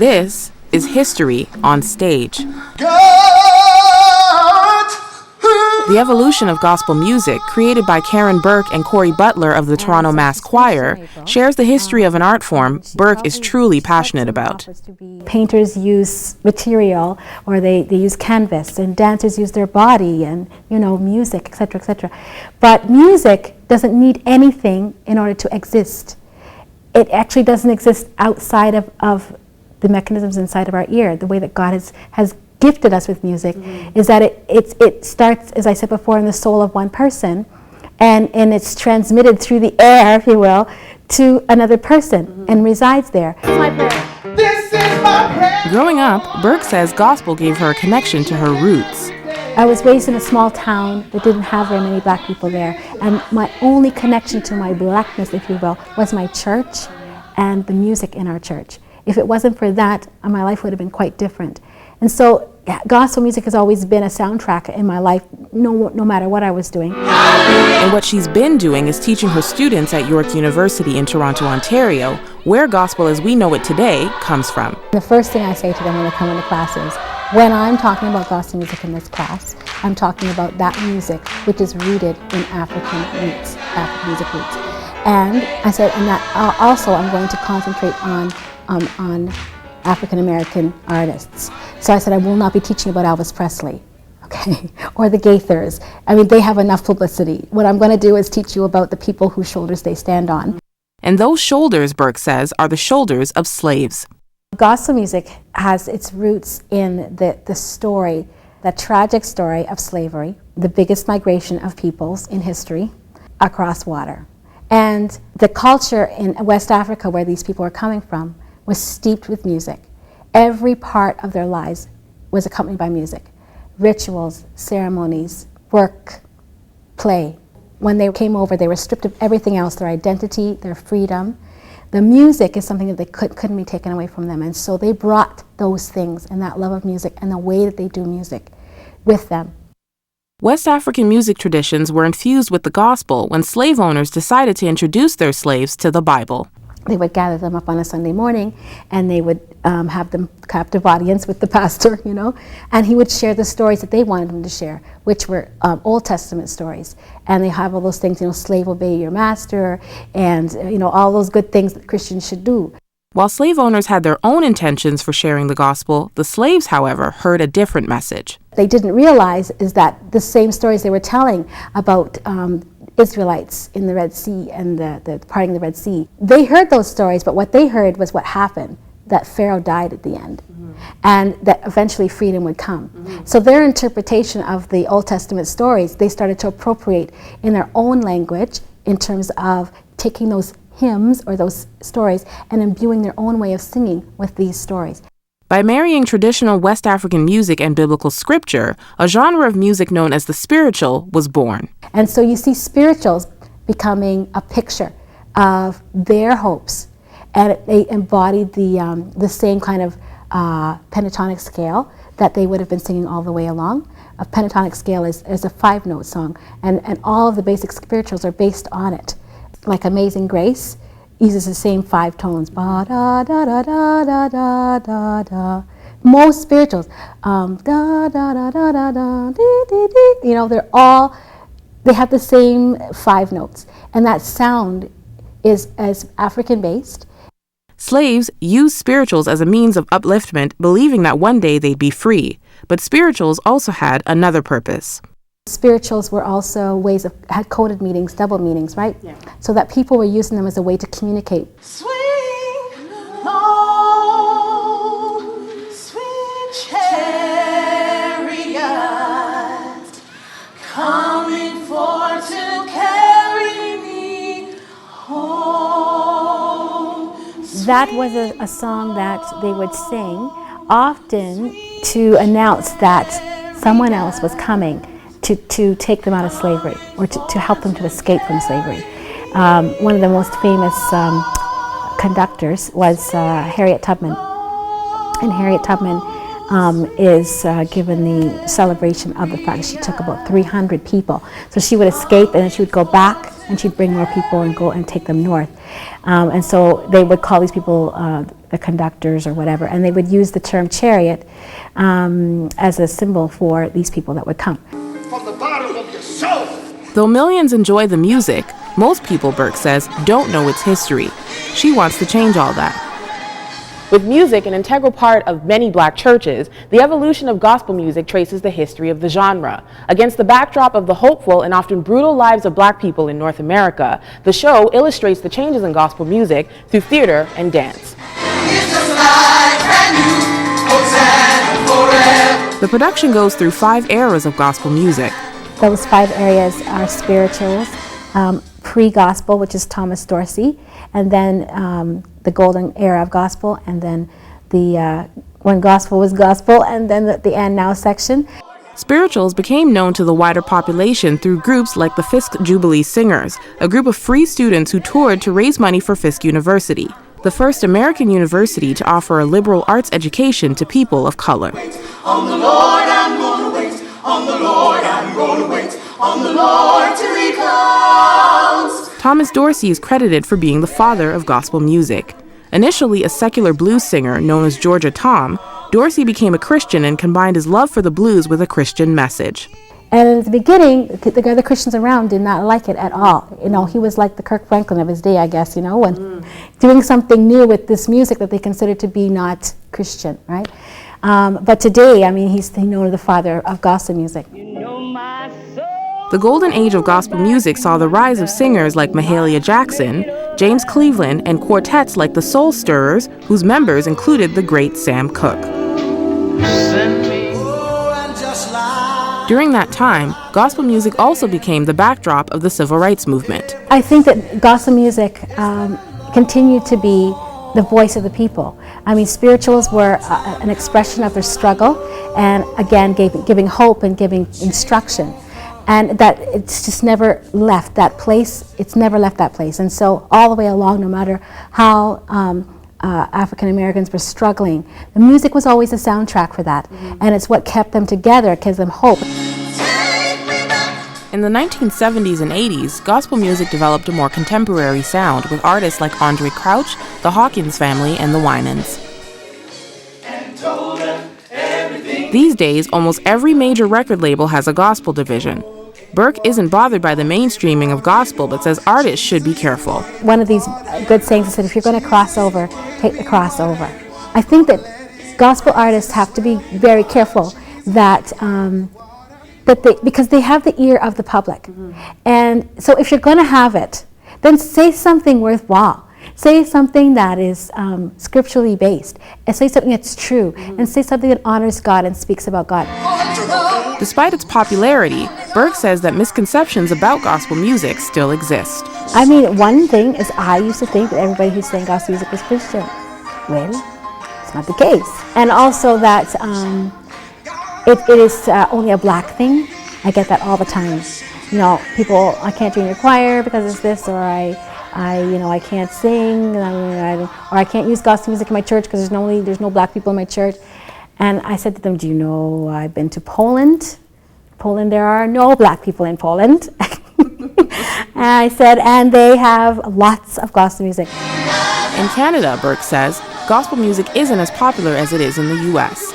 This is history on stage. The evolution of gospel music, created by Karen Burke and Corey Butler of the Toronto Mass Choir, shares the history of an art form Burke is truly passionate about. Painters use material, or they use canvas, and dancers use their body, and music, etc., etc. But music doesn't need anything in order to exist. It actually doesn't exist outside of the mechanisms inside of our ear. The way that God has gifted us with music is that it starts, as I said before, in the soul of one person, and it's transmitted through the air, if you will, to another person and resides there. This is my prayer. This is my prayer. Growing up, Burke says gospel gave her a connection to her roots. I was raised in a small town that didn't have very many black people there, and my only connection to my blackness, if you will, was my church and the music in our church. If it wasn't for that, my life would have been quite different. And so gospel music has always been a soundtrack in my life, no matter what I was doing. And what she's been doing is teaching her students at York University in Toronto, Ontario, where gospel as we know it today comes from. The first thing I say to them when they come into class is, when I'm talking about gospel music in this class, I'm talking about that music which is rooted in African roots, African music roots. And I said, and that also I'm going to concentrate on African American artists. So I said, I will not be teaching about Elvis Presley, okay, or the Gaithers. I mean, they have enough publicity. What I'm going to do is teach you about the people whose shoulders they stand on. And those shoulders, Burke says, are the shoulders of slaves. Gospel music has its roots in the story, the tragic story of slavery, the biggest migration of peoples in history across water. And the culture in West Africa, where these people were coming from, was steeped with music. Every part of their lives was accompanied by music. Rituals, ceremonies, work, play. When they came over, they were stripped of everything else, their identity, their freedom. The music is something that they couldn't be taken away from them. And so they brought those things and that love of music and the way that they do music with them. West African music traditions were infused with the gospel when slave owners decided to introduce their slaves to the Bible. They would gather them up on a Sunday morning, and they would have them captive audience with the pastor, and he would share the stories that they wanted him to share, which were Old Testament stories. And they have all those things, slave obey your master, and all those good things that Christians should do. While slave owners had their own intentions for sharing the gospel, the slaves, however, heard a different message. They didn't realize is that the same stories they were telling about Israelites in the Red Sea and the parting of the Red Sea, they heard those stories, but what they heard was what happened, that Pharaoh died at the end, and that eventually freedom would come. So their interpretation of the Old Testament stories, they started to appropriate in their own language in terms of taking those hymns or those stories and imbuing their own way of singing with these stories. By marrying traditional West African music and biblical scripture, a genre of music known as the spiritual was born. And so you see spirituals becoming a picture of their hopes, and they embodied the same kind of pentatonic scale that they would have been singing all the way along. A pentatonic scale is a 5-note song, and all of the basic spirituals are based on it. Like Amazing Grace uses the same 5 tones. Ba da da da da da da da da. Most spirituals, da da da da da da dee dee dee. They have the same 5 notes, and that sound is as African based. Slaves used spirituals as a means of upliftment, believing that one day they'd be free. But spirituals also had another purpose. Spirituals were also had coded meanings, double meanings, right? Yeah. So that people were using them as a way to communicate. Swing low, sweet chariot, coming for to carry me home. That was a song that they would sing, often to announce that someone else was coming to take them out of slavery, or to help them to escape from slavery. One of the most famous conductors was Harriet Tubman. And Harriet Tubman is given the celebration of the fact that she took about 300 people. So she would escape and then she would go back and she'd bring more people and go and take them north. And so they would call these people the conductors or whatever, and they would use the term chariot as a symbol for these people that would come. From the bottom of your soul. Though millions enjoy the music, most people, Burke says, don't know its history. She wants to change all that. With music an integral part of many black churches, the evolution of gospel music traces the history of the genre. Against the backdrop of the hopeful and often brutal lives of black people in North America, the show illustrates the changes in gospel music through theater and dance. The production goes through 5 eras of gospel music. Those 5 areas are spirituals, pre-gospel, which is Thomas Dorsey, and then the golden era of gospel, and then the when gospel was gospel, and then the and now section. Spirituals became known to the wider population through groups like the Fisk Jubilee Singers, a group of free students who toured to raise money for Fisk University, the first American university to offer a liberal arts education to people of color. On the Lord I'm gonna wait, on the Lord I'm gonna wait, on the Lord till he comes. Thomas Dorsey is credited for being the father of gospel music. Initially a secular blues singer known as Georgia Tom, Dorsey became a Christian and combined his love for the blues with a Christian message. And at the beginning, the other Christians around did not like it at all. You know, he was like the Kirk Franklin of his day, I guess, you know, when doing something new with this music that they considered to be not Christian, right? But today, I mean, he's known as the father of gospel music. The golden age of gospel music saw the rise of singers like Mahalia Jackson, James Cleveland, and quartets like the Soul Stirrers, whose members included the great Sam Cooke. During that time, gospel music also became the backdrop of the civil rights movement. I think that gospel music continued to be the voice of the people. I mean, spirituals were an expression of their struggle, and again, giving hope and giving instruction. And that it's just never left that place. It's never left that place. And so all the way along, no matter how African Americans were struggling, the music was always a soundtrack for that. And it's what kept them together, it gives them hope. In the 1970s and 80s, gospel music developed a more contemporary sound with artists like Andre Crouch, the Hawkins Family, and the Winans. These days, almost every major record label has a gospel division. Burke isn't bothered by the mainstreaming of gospel, but says artists should be careful. One of these good sayings is that if you're going to cross over, take the crossover. I think that gospel artists have to be very careful that because they have the ear of the public. And so if you're going to have it, then say something worthwhile. Say something that is scripturally based, and say something that's true, and say something that honors God and speaks about God. Despite its popularity, Burke says that misconceptions about gospel music still exist. I mean, one thing is I used to think that everybody who sang gospel music was Christian. Well, it's not the case. And also that it is only a black thing. I get that all the time. You know, people, I can't join your choir because it's this, or I can't sing, or I can't use gospel music in my church because there's no black people in my church. And I said to them, do you know I've been to Poland? Poland, there are no black people in Poland. And I said, and they have lots of gospel music. In Canada, Burke says, gospel music isn't as popular as it is in the U.S.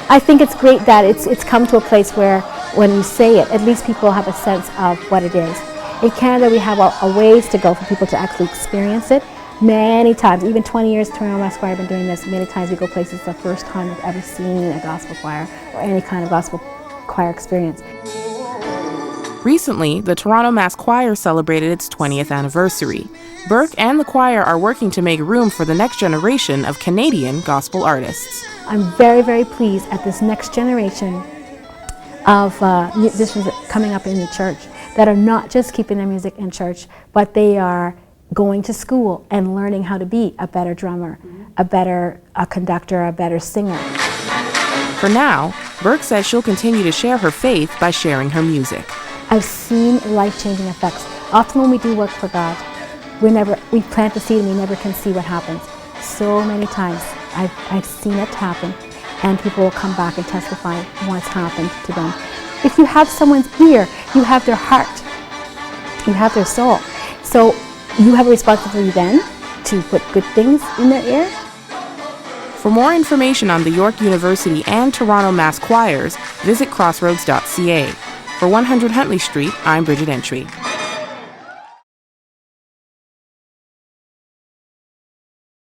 I think it's great that it's come to a place where when you say it, at least people have a sense of what it is. In Canada, we have a ways to go for people to actually experience it. Many times, even 20 years, Toronto Mass Choir, I've been doing this, many times we go places, it's the first time I've ever seen a gospel choir or any kind of gospel choir experience. Recently, the Toronto Mass Choir celebrated its 20th anniversary. Burke and the choir are working to make room for the next generation of Canadian gospel artists. I'm very, very pleased at this next generation of musicians coming up in the church that are not just keeping their music in church, but they are going to school and learning how to be a better drummer, a better conductor, a better singer. For now, Burke says she'll continue to share her faith by sharing her music. I've seen life-changing effects. Often when we do work for God, we plant the seed and we never can see what happens. So many times I've seen it happen, and people will come back and testify what's happened to them. If you have someone's ear, you have their heart, you have their soul. So you have a responsibility then to put good things in their ear. For more information on the York University and Toronto Mass Choirs, visit crossroads.ca. For 100 Huntley Street, I'm Bridget Antwi.